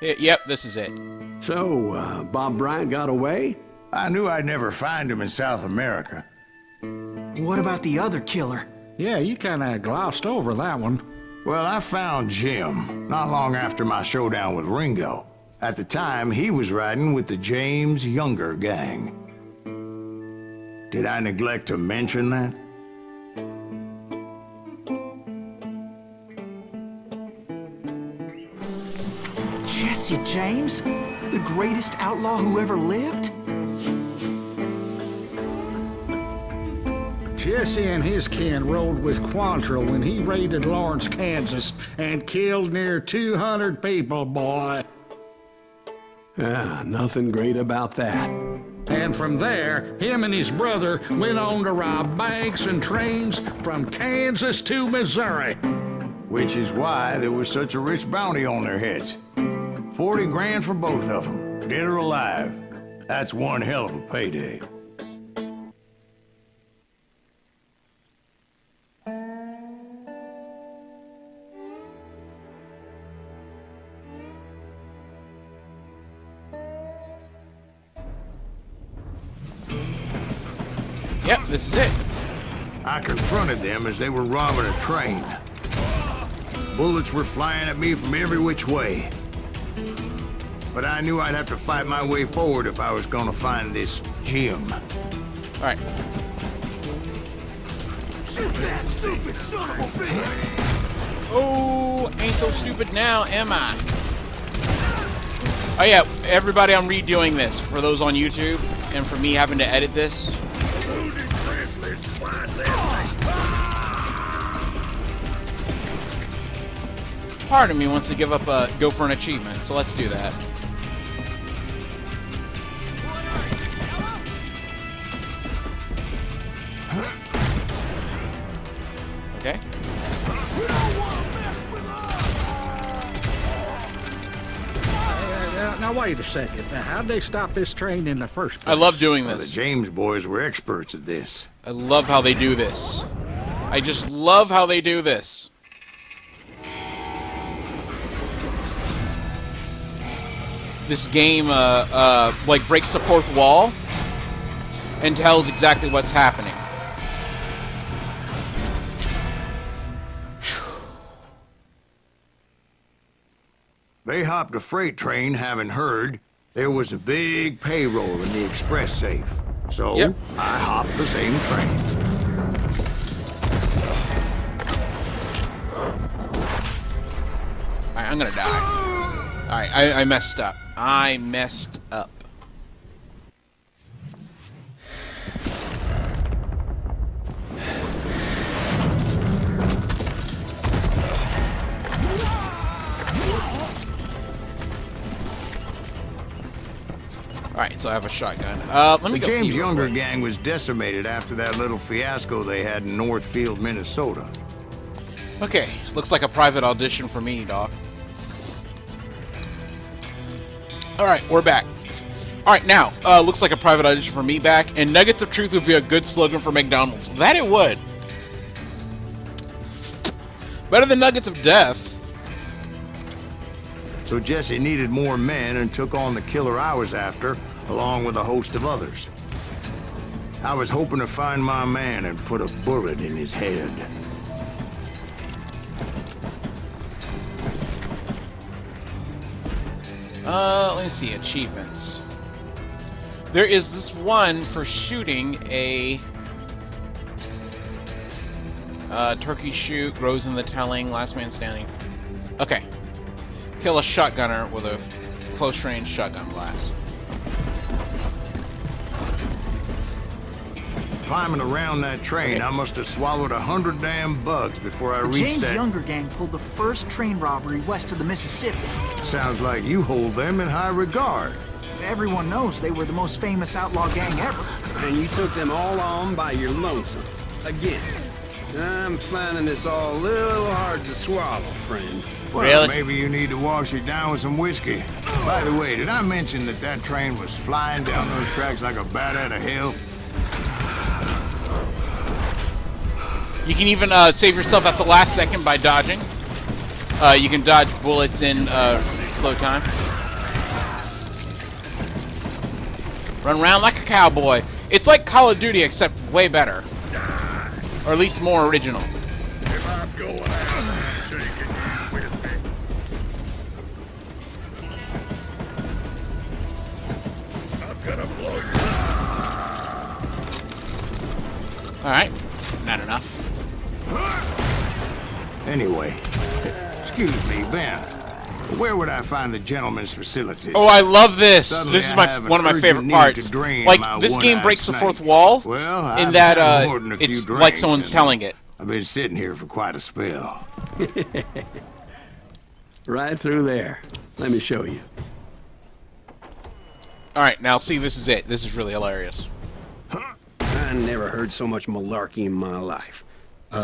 Yep, this is it. So, Bob Bryant got away? I knew I'd never find him in South America. What about the other killer? Yeah, you kinda glossed over that one. Well, I found Jim not long after my showdown with Ringo. At the time, he was riding with the James Younger gang. Did I neglect to mention that? Jesse James? The greatest outlaw who ever lived? Jesse and his kin rode with Quantrill when he raided Lawrence, Kansas, and killed near 200 people, boy. Ah, nothing great about that. And from there, him and his brother went on to rob banks and trains from Kansas to Missouri. Which is why there was such a rich bounty on their heads. 40 grand for both of them, dead or alive. That's one hell of a payday. Yep, this is it. I confronted them as they were robbing a train. Bullets were flying at me from every which way. But I knew I'd have to fight my way forward if I was gonna find this Jim. All right. Shoot that stupid son of a bitch! Oh, ain't so stupid now, am I? Oh yeah, everybody, I'm redoing this for those on YouTube and for me having to edit this. Part of me wants to give up go for an achievement, so let's do that. Okay. Now wait a second. Now, how'd they stop this train in the first place? I love doing Well, the this. James boys were experts at this. I love how they do this. I just love how they do this. This game like breaks the fourth wall and tells exactly what's happening. They hopped a freight train having heard there was a big payroll in the express safe. So Yep. I hopped the same train. Alright, I'm gonna die. Alright, I messed up. I messed up. Alright, so I have a shotgun. Let me The go James pee real Younger quick. gang was decimated after that little fiasco they had in Northfield, Minnesota. Okay, looks like a private audition for me, dog. Alright, we're back. Alright, now, looks like a private audition for me back, and Nuggets of Truth would be a good slogan for McDonald's. That it would. Better than Nuggets of Death. So Jesse needed more men and took on the killer I was after, along with a host of others. I was hoping to find my man and put a bullet in his head. Let me see, achievements. There is this one for shooting a turkey shoot, grows in the telling, last man standing. Okay. Kill a shotgunner with a close range shotgun blast. Climbing around that train, Okay. I must have swallowed 100 damn bugs before I The reached James that. Younger gang pulled the first train robbery west of the Mississippi. Sounds like you hold them in high regard. Everyone knows they were the most famous outlaw gang ever. And you took them all on by your lonesome. Again. I'm finding this all a little hard to swallow, friend. Well, Really? maybe you need to wash it down with some whiskey. By the way, did I mention that that train was flying down those tracks like a bat out of hell? You can even save yourself at the last second by dodging. You can dodge bullets in slow time. Run around like a cowboy. It's like Call of Duty, except way better. Or at least more original. If I'm going out, so you can come with me. I'm gonna blow you. Alright. Not enough. Anyway, excuse me, Ben. Where would I find the gentleman's facilities? Oh, I love this. Suddenly This is I have an one of my urgent favorite need parts. to drain Like, my this game one-eyed breaks the snake. fourth wall Well, in I've that had more than a few it's drinks like someone's and telling it. I've been sitting here for quite a spell. Right through there. Let me show you. Alright, now see, this is it. This is really hilarious. I never heard so much malarkey in my life.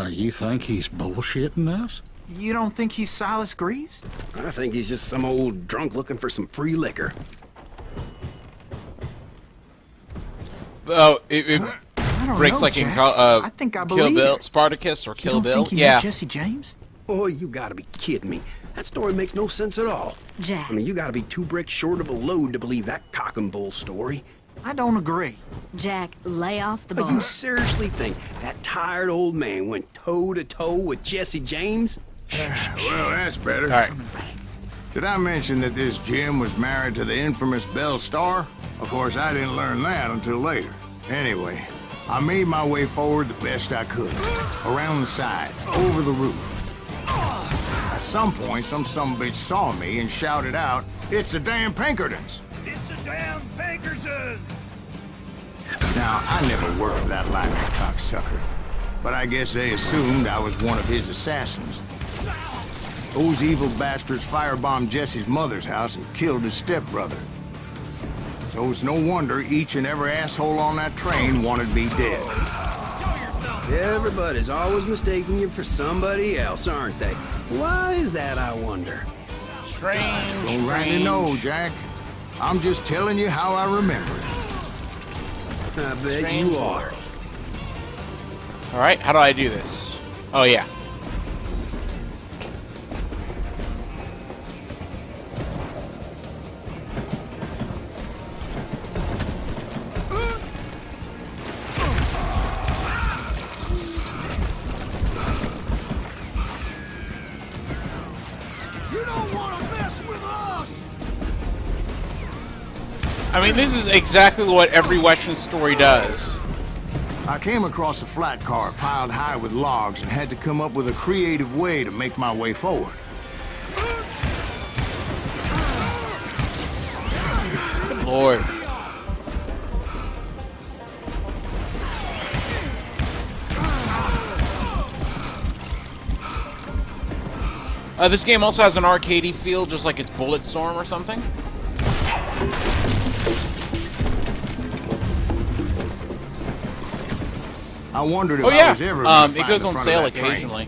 You think he's bullshitting us? You don't think he's Silas Greaves? I think he's just some old drunk looking for some free liquor. Oh, it I don't breaks know, like in Jack. I think I Kill believe Bill, it. Spartacus, or You Kill don't Bill. think he Yeah. knew Jesse James? Oh, you gotta be kidding me. That story makes no sense at all. Jack. I mean, you gotta be 2 bricks short of a load to believe that cock and bull story. I don't agree. Jack, lay off the But you bar. seriously think that tired old man went toe-to-toe with Jesse James? Well, that's better. Alright. Did I mention that this Jim was married to the infamous Belle Starr? Of course, I didn't learn that until later. Anyway, I made my way forward the best I could. Around the sides, over the roof. At some point, some sumbitch saw me and shouted out, "It's the damn Pinkertons!" It's the damn Pinkertons! Now, I never worked for that lying cocksucker, but I guess they assumed I was one of his assassins. Those evil bastards firebombed Jesse's mother's house and killed his stepbrother. So it's no wonder each and every asshole on that train wanted me dead. Everybody's always mistaking you for somebody else, aren't they? Why is that, I wonder? Strange. Don't rightly know, Jack. I'm just telling you how I remember it. I bet Strange you are. Alright, how do I do this? Oh, yeah. You don't want to mess with us! I mean, this is exactly what every Western story does. I came across a flat car piled high with logs and had to come up with a creative way to make my way forward. Good Lord. This game also has an arcadey feel, just like it's Bulletstorm or something. I wondered if Oh yeah, I was ever gonna it find goes the on front of sale that train, occasionally.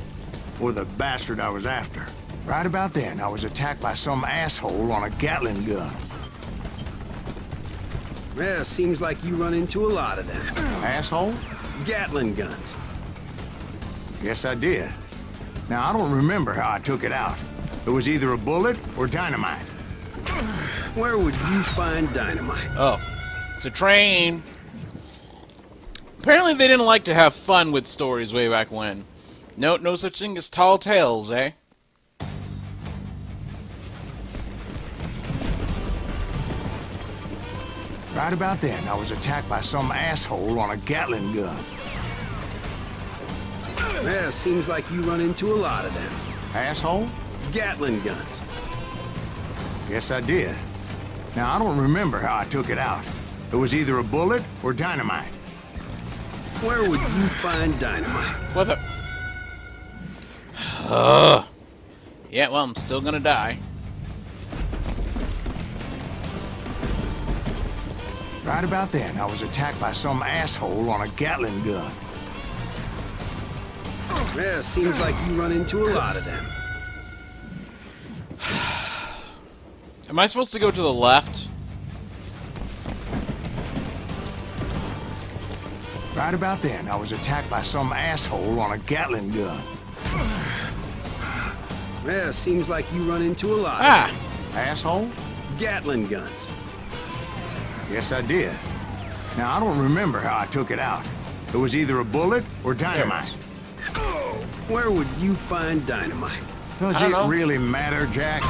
or the bastard I was after. Right about then, I was attacked by some asshole on a Gatling gun. Yeah, seems like you run into a lot of them. Asshole? Gatling guns. Yes, I did. Now, I don't remember how I took it out. It was either a bullet or dynamite. Where would you find dynamite? Oh, it's a train. Apparently they didn't like to have fun with stories way back when. No such thing as tall tales, eh? Right about then, I was attacked by some asshole on a Gatling gun. Yeah, seems like you run into a lot of them. Asshole? Gatling guns. Yes, I did. Now, I don't remember how I took it out. It was either a bullet or dynamite. Where would you find dynamite? What the? Yeah, well, I'm still gonna die. Right about then, I was attacked by some asshole on a Gatling gun. Yeah, seems like you run into a lot of them. Am I supposed to go to the left? Right about then, I was attacked by some asshole on a Gatling gun. Yeah, seems like you run into a lot of Ah! them. Asshole? Gatling guns. Yes, I did. Now, I don't remember how I took it out. It was either a bullet or dynamite. Where would you find dynamite? Does I don't it know. really matter, Jack?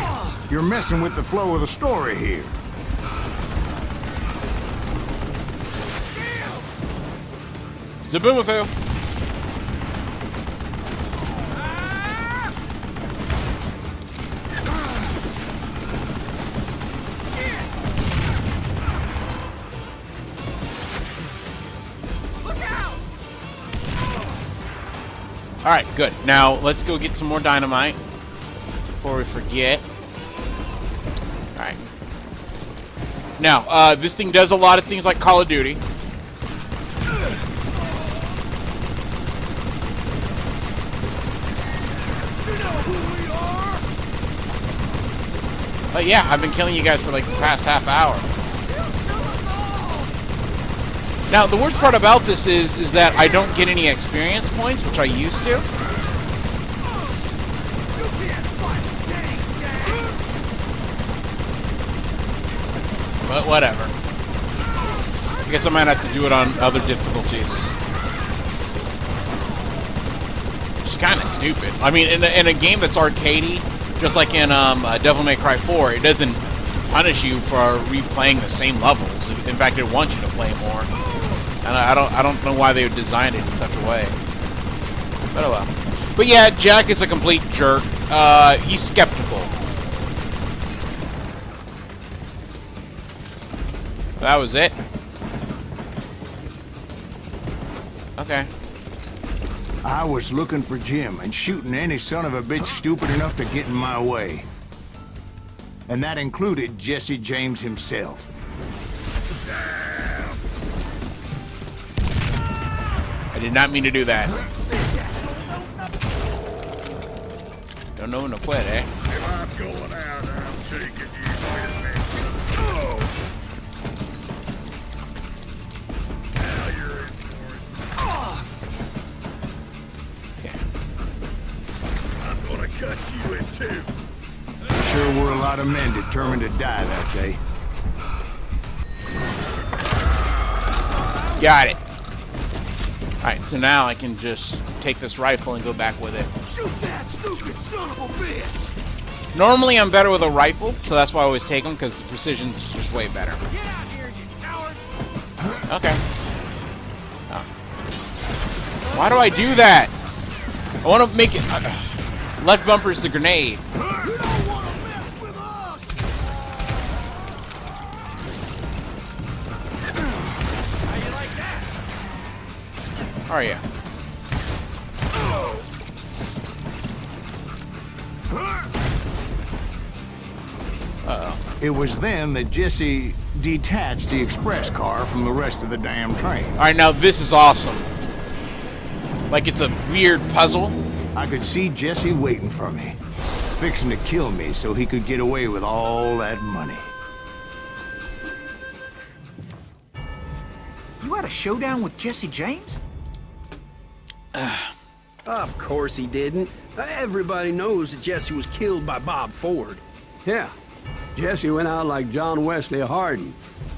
You're messing with the flow of the story here. Zaboomafoo. All right, good. Now let's go get some more dynamite before we forget. All right. Now, this thing does a lot of things like Call of Duty. But yeah, I've been killing you guys for like the past half hour. Now, the worst part about this is that I don't get any experience points, which I used to. But whatever. I guess I might have to do it on other difficulties. Which is kind of stupid. I mean, in a game that's arcadey, just like in Devil May Cry 4, it doesn't punish you for replaying the same levels. In fact, it wants you to play more. And I don't know why they would design it in such a way. But oh well. But yeah, Jack is a complete jerk. He's skeptical. That was it? Okay. I was looking for Jim and shooting any son of a bitch stupid enough to get in my way. And that included Jesse James himself. I did not mean to do that. Don't know when to quit, eh? If I'm going out, I'm taking you with me. Oh. Now you're in for it. Okay. I'm gonna cut you in two. There sure were a lot of men determined to die that day. Got it. Alright, so now I can just take this rifle and go back with it. Shoot that stupid son of a bitch! Normally I'm better with a rifle, so that's why I always take them, because the precision's just way better. Get out here, you coward! Okay. Oh. Why do I do that? I want to make it... left bumper's the grenade. You don't want to mess with us! How you like that? How are you? Uh-oh. It was then that Jesse detached the express car from the rest of the damn train. Alright, now this is awesome. Like it's a weird puzzle. I could see Jesse waiting for me, fixing to kill me so he could get away with all that money. You had a showdown with Jesse James? Of course he didn't. Everybody knows that Jesse was killed by Bob Ford. Yeah. Jesse went out like John Wesley Hardin.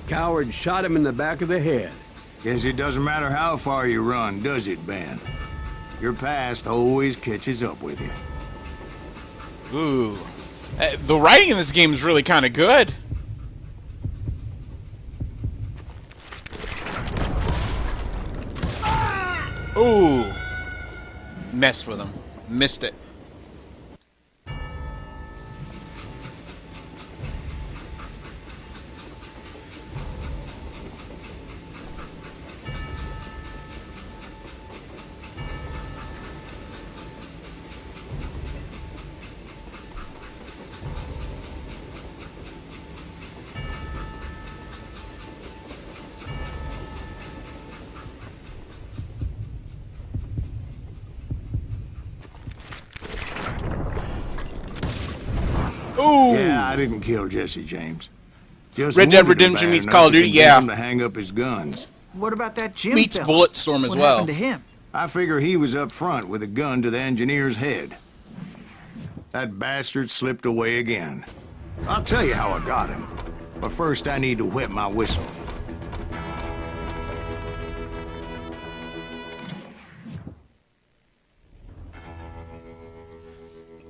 Coward shot him in the back of the head. Guess it doesn't matter how far you run, does it, Ben? Your past always catches up with you. Ooh. The writing in this game is really kind of good. Ooh. Messed with him. Missed it. Ooh. Yeah, I didn't kill Jesse James. Just Red Dead wanted him Redemption bad meets enough Call of to Duty, convince yeah. him to hang up his guns. What about that Jim Meets fella? Bulletstorm as what well. happened to him? I figure he was up front with a gun to the engineer's head. That bastard slipped away again. I'll tell you how I got him. But first I need to wet my whistle.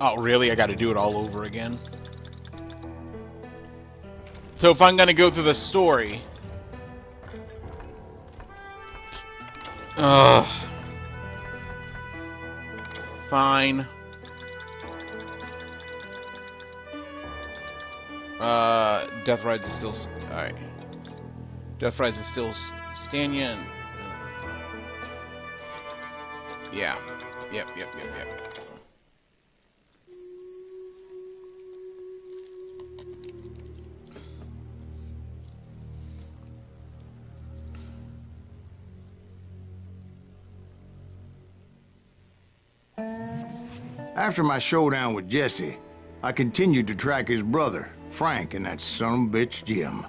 Oh, really? I got to do it all over again? So if I'm going to go through the story... Ugh. Fine. Death Rides is still... Alright. Death Rides is still Stanyan. Yeah. Yep. After my showdown with Jesse, I continued to track his brother, Frank, and that son of a bitch, Jim.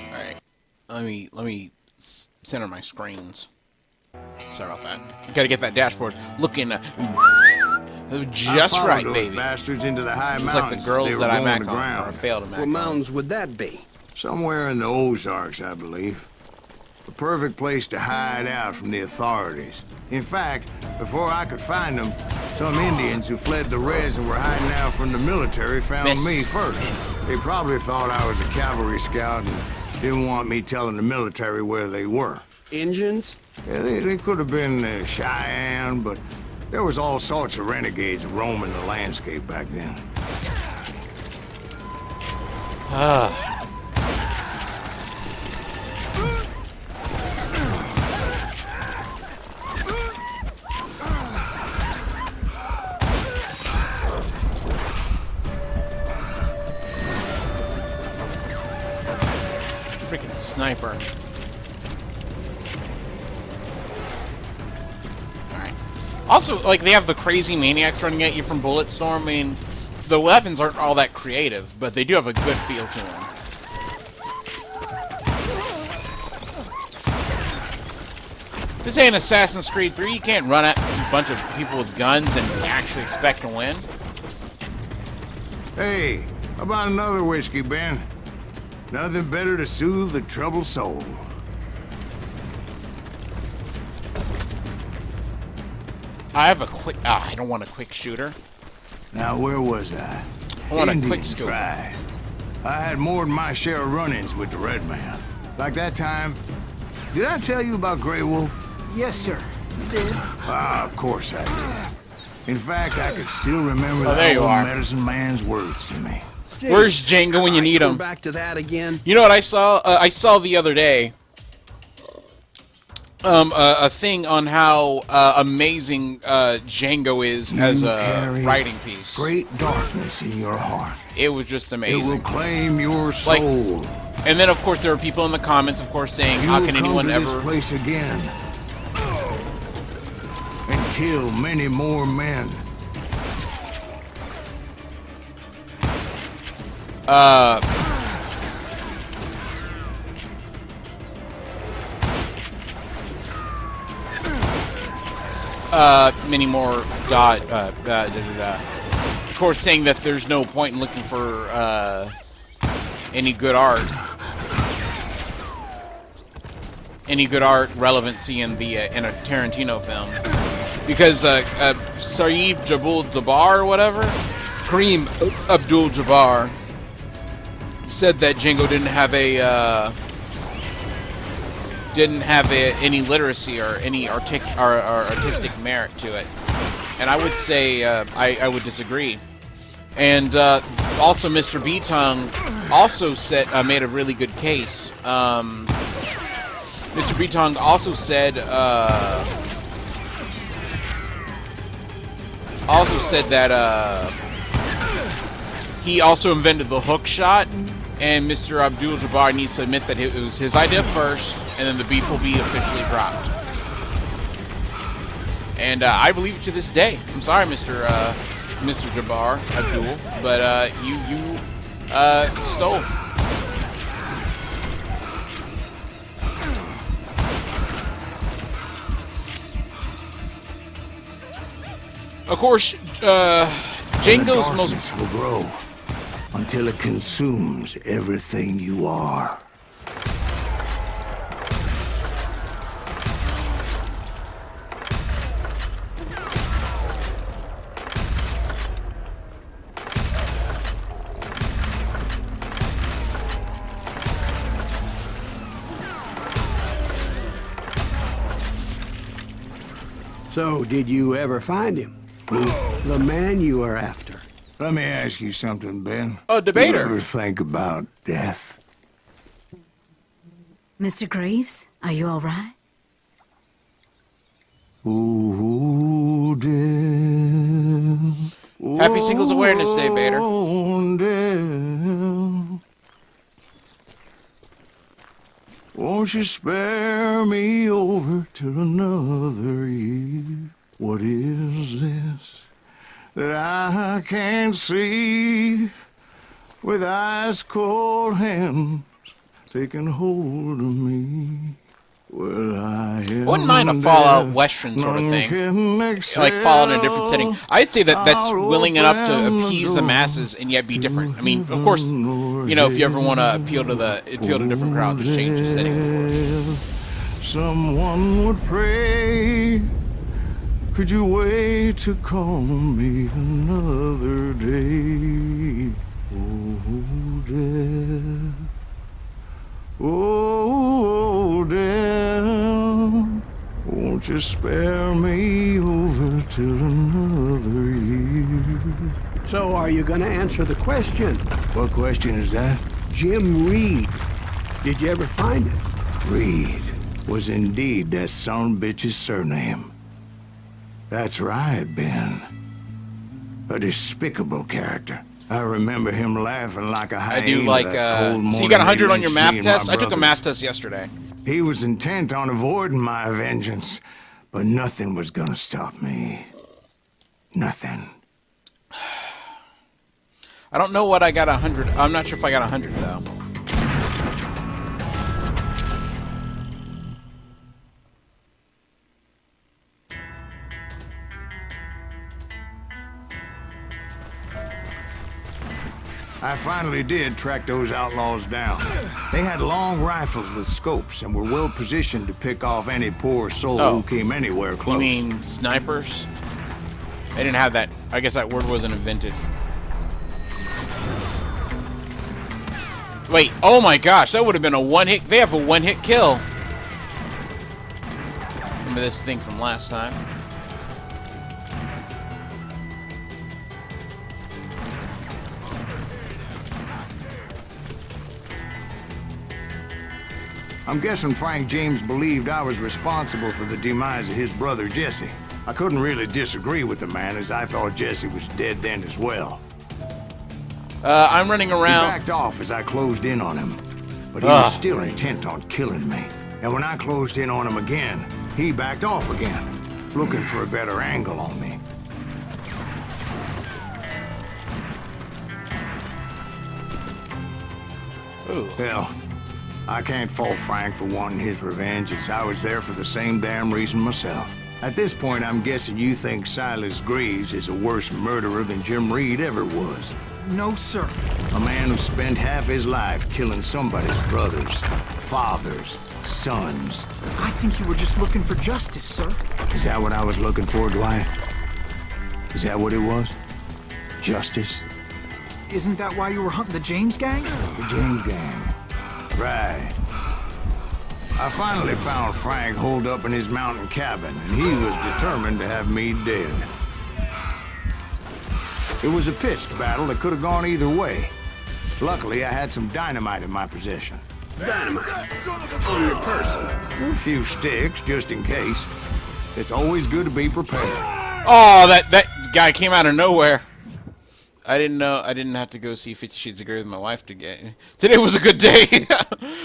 Alright. Let me center my screens. Sorry about that. Gotta get that dashboard looking just right, those baby. Bastards into the high It's mountains. like the girls as they that were I going mac to on, or ground. I failed to mac What on. mountains would that be? Somewhere in the Ozarks, I believe. The perfect place to hide out from the authorities. In fact, before I could find them, some Indians who fled the res and were hiding out from the military found me first. They probably thought I was a cavalry scout and didn't want me telling the military where they were. Engines? Yeah, they could have been Cheyenne, but there was all sorts of renegades roaming the landscape back then. Freaking sniper. Alright. Also, like, they have the crazy maniacs running at you from Bulletstorm. I mean, the weapons aren't all that creative, but they do have a good feel to them. This ain't Assassin's Creed 3. You can't run at a bunch of people with guns and actually expect to win. Hey, how about another whiskey, Ben? Nothing better to soothe the troubled soul. I have a quick... I don't want a quick shooter. Now, where was I? I want a Indian quick scope. Right. I had more than my share of run-ins with the Red Man. Like that time... Did I tell you about Grey Wolf? Yes, sir. You did. Ah, of course I did. In fact, I could still remember there that you old are. medicine man's words to me. Where's Django when you need him? We're back to that again. You know what I saw? I saw the other day a thing on how amazing Django is as a carry writing piece. Great darkness in your heart. It was just It will amazing. claim your soul. And then, of course, there were people in the comments, of course, saying, You "How will can come anyone to this ever?" place again and kill many more men. Many more God. Of course, saying that there's no point in looking for any good art. Any good art relevancy in in a Tarantino film, because Saeed Abdul-Jabbar or whatever, Kareem Abdul-Jabbar, said that Django didn't have any literacy or any artistic merit to it, and I would say I would disagree. And also, Mr. B-Tongue also made a really good case. Mr. B-Tongue also said that he also invented the hook shot, and Mr. Abdul-Jabbar needs to admit that it was his idea first, and then the beef will be officially dropped. And I believe it to this day. I'm sorry, Mr. Jabbar Abdul, but you stole. Of course, Django's the most... darkness will grow until it consumes everything you are. So, did you ever find him? The man you are after? Let me ask you something, Ben. Oh, debater. You ever think about death? Mr. Greaves, are you all right? Ooh, death. Happy Singles Awareness Day, Bader. Oh, death. Won't you spare me over till another year? What is this that I can't see with ice cold hands taking hold of me? Well, I wouldn't mind a Fallout Western sort of thing. Like Fallout in a different setting. I'd say that that's willing enough to appease the masses and yet be different. I mean, of course, you know, if you ever want to appeal to different crowds, just change the setting, of course. Someone would pray. Could you wait to call me another day? Oh, death. Oh, death, won't you spare me over till another year? So, are you gonna answer the question? What question is that? Jim Reed. Did you ever find him? Reed was indeed that son of a bitch's surname. That's right, Ben. A despicable character. I remember him laughing like a hyena. I do like, so you got 100 on your math test? I took a math test yesterday. He was intent on avoiding my vengeance, but nothing was gonna stop me. Nothing. I don't know what I got 100. I'm not sure if I got 100, though. I finally did track those outlaws down. They had long rifles with scopes and were well positioned to pick off any poor soul who came anywhere close. You mean snipers? They didn't have that. I guess that word wasn't invented. Wait, oh my gosh, that would have been a one-hit. They have a one-hit kill. Remember this thing from last time? I'm guessing Frank James believed I was responsible for the demise of his brother Jesse. I couldn't really disagree with the man, as I thought Jesse was dead then as well. I'm running around. He backed off as I closed in on him, but he was still intent on killing me. And when I closed in on him again, he backed off again, looking for a better angle on me. Ooh. Hell, I can't fault Frank for wanting his revenge, as I was there for the same damn reason myself. At this point, I'm guessing you think Silas Greaves is a worse murderer than Jim Reed ever was. No, sir. A man who spent half his life killing somebody's brothers, fathers, sons. I think you were just looking for justice, sir. Is that what I was looking for, Dwight? Is that what it was? Justice? Isn't that why you were hunting the James gang? The James gang. Right. I finally found Frank holed up in his mountain cabin, and he was determined to have me dead. It was a pitched battle that could have gone either way. Luckily, I had some dynamite in my possession. Dynamite on your person. A few sticks, just in case. It's always good to be prepared. Oh, that guy came out of nowhere. I didn't know. I didn't have to go see 50 Shades of Grey with my wife today. Today was a good day.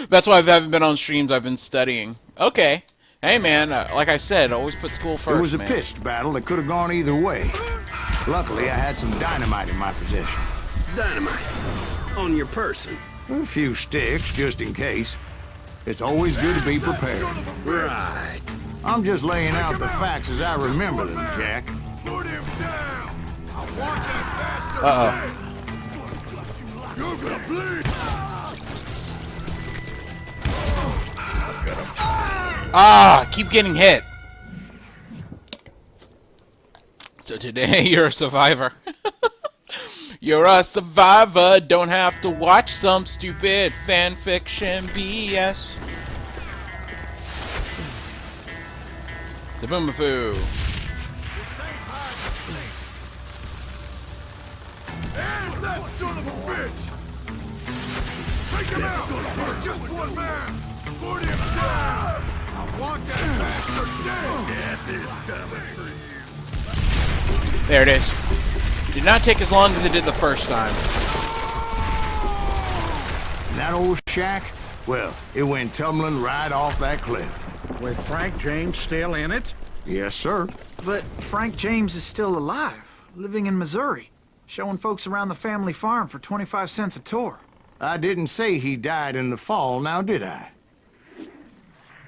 That's why I haven't been on streams. I've been studying. Okay. Hey, man. Like I said, always put school first, It was a man. pitched battle that could have gone either way. Luckily, I had some dynamite in my possession. Dynamite on your person. A few sticks, just in case. It's always good to be prepared. Right. I'm just laying out the facts as I remember them, Jack. Put him down! I want that bastard Uh-oh. dead. You're gonna bleed! Ah, keep getting hit. So today you're a survivor. You're a survivor. Don't have to watch some stupid fan fiction BS. Zaboomafoo. And that son of a bitch! Take him out! He's just one man! Put him down! I want that bastard dead! Death is coming for you! There it is. Did not take as long as it did the first time. And that old shack? Well, it went tumbling right off that cliff. With Frank James still in it? Yes, sir. But Frank James is still alive, living in Missouri, showing folks around the family farm for 25 cents a tour. I didn't say he died in the fall, now did I?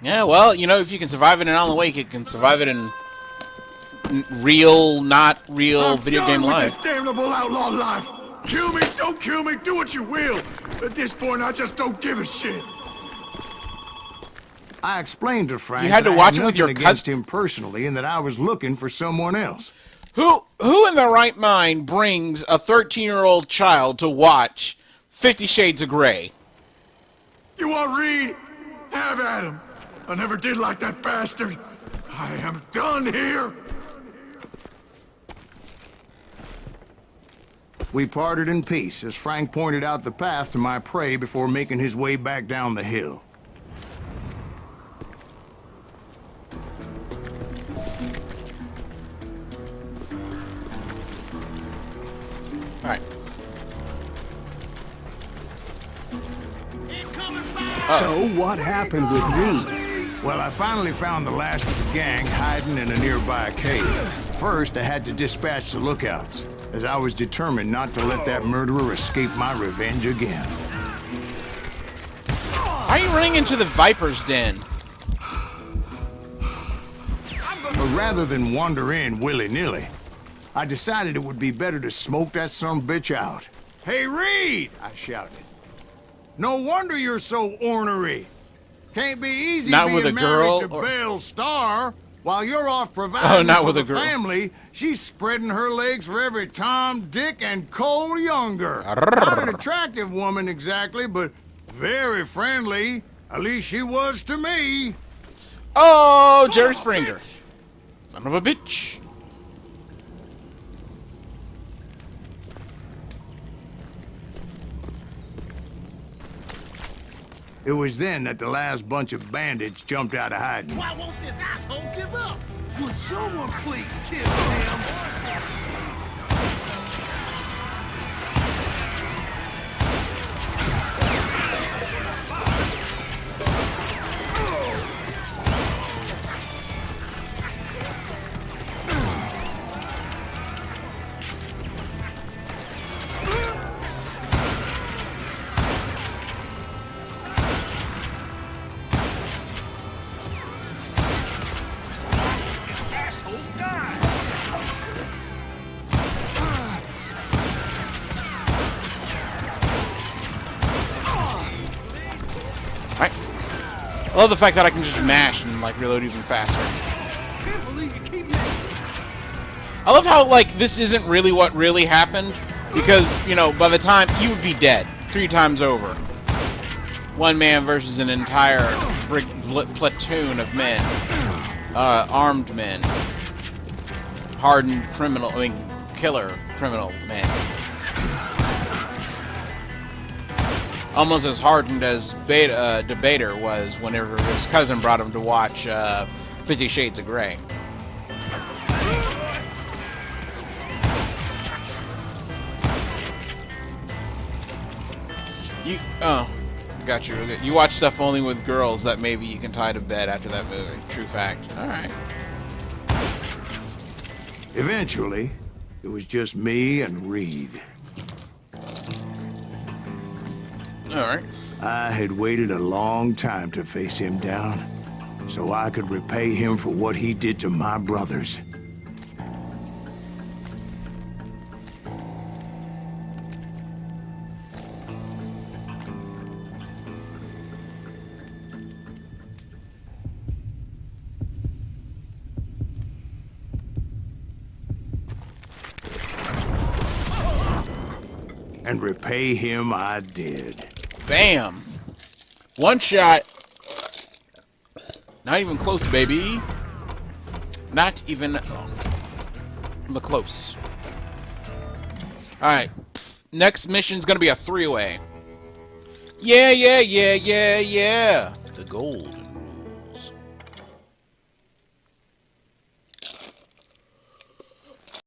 Yeah, well, you know, if you can survive it in Alan Wake, you can survive it in real, not real video game life. This damnable outlaw life! Kill me, don't kill me, do what you will! At this point, I just don't give a shit! I explained to Frank You had to that I watch had it with nothing your against him personally and that I was looking for someone else. Who in their right mind brings a 13-year-old child to watch 50 Shades of Grey? You want Reed? Have at him! I never did like that bastard! I am done here! We parted in peace as Frank pointed out the path to my prey before making his way back down the hill. Alright. So what happened with Reed? Well, I finally found the last of the gang hiding in a nearby cave. First, I had to dispatch the lookouts, as I was determined not to let that murderer escape my revenge again. Why are you running into the Viper's Den? But rather than wander in willy-nilly, I decided it would be better to smoke that sumbitch out. Hey, Reed! I shouted. No wonder you're so ornery. Can't be easy Not being with a married girl, to or- Belle Starr. While you're off providing not for with a the girl. family, she's spreading her legs for every Tom, Dick, and Cole Younger. Not an attractive woman exactly, but very friendly. At least she was to me. Oh, Jerry Springer. Son of a bitch. It was then that the last bunch of bandits jumped out of hiding. Why won't this asshole give up? Would someone please kill him? I love the fact that I can just mash and like reload even faster. Can't believe you keep missing. I love how like this isn't really what really happened because, you know, by the time you would be dead 3 times over. One man versus an entire platoon of men. Armed men. Hardened criminal, I mean, killer criminal men. Almost as hardened as Debater was whenever his cousin brought him to watch 50 Shades of Grey. Got you. You watch stuff only with girls that maybe you can tie to bed after that movie. True fact. Alright. Eventually, it was just me and Reed. Alright. I had waited a long time to face him down, so I could repay him for what he did to my brothers. And repay him I did. Bam! One shot. Not even close, baby. Not even... Oh. The close. Alright. Next mission's gonna be a 3-way. Yeah, yeah, yeah, yeah, yeah. The gold.